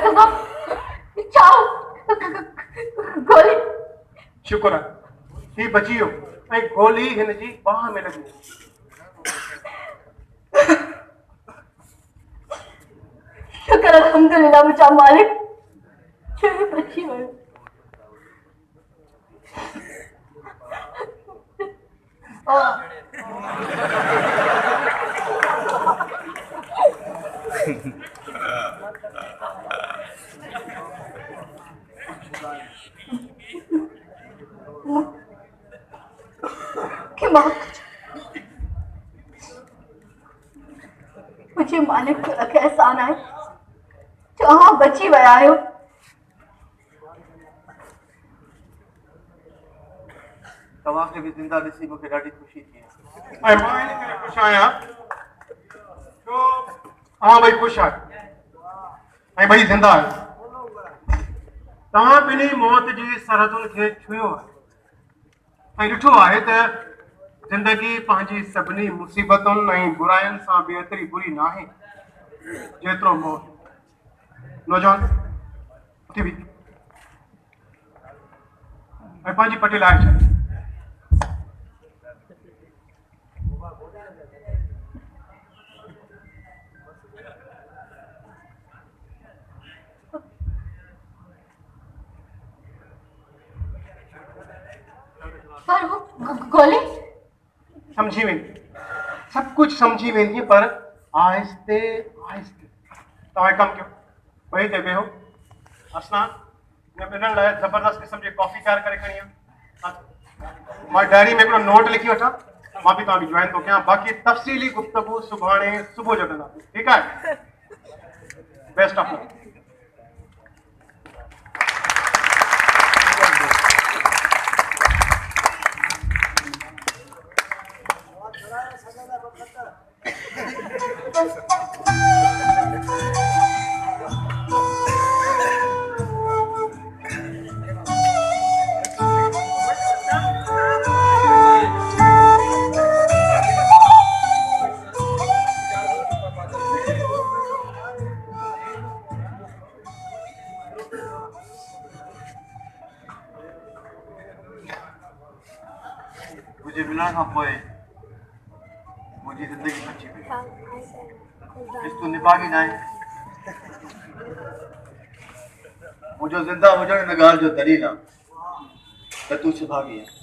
कसम चाओ गोली शुक्र है ही बची हो ऐं गोली हिन जी बाह में लगी शुक्र अल्हम्दुलिल्लाह मुझा मालिक जो ही बची वयो कि मुझे मालिक को रखे एहसान है जो हाँ बची वया आयो तव्हांखे बि ज़िंदा ॾिसी मूंखे ॾाढी ख़ुशी थी ऐं मां इन करे ख़ुशि आहियां छो तव्हां ॿई ख़ुशि आहियो ऐं ॿई ज़िंदा आहियो तव्हां ॿिन्ही मौत जी सरहदुनि खे छुयो आहे ऐं ॾिठो आहे त ज़िंदगी पंहिंजी सभिनी मुसीबतुनि ऐं बुराइयुनि सां बि एतिरी बुरी न आहे जेतिरो मौत नौजवान उथी बि ऐं पंहिंजी पटी लाहे छॾ पर वो गोली समझी वेंदी सब कुछ समझी वेंदी पर आहिस्ते आहिस्ते तव्हां कमु कयो ॿई ते वेहो असां ॿिन्हिनि लाइ ज़बरदस्त क़िस्म जी कॉफ़ी तयारु करे खणी आहियां मां डायरी में हिकिड़ो नोट लिखी वठां मां बि तव्हां बि जॉइन थो कयां बाक़ी तफ़सीली गुफ़्तगू सुभाणे सुबुह जो कंदासीं ठीकु आहे बेस्ट ऑफ लक मुझे मिलण खां पोइ मुंहिंजी ज़िंदगी बची वई रिश्तो निभागी न आहे मुंहिंजो ज़िंदा हुजण हिन ॻाल्हि जो दलील आहे त तूं सिभागी आहे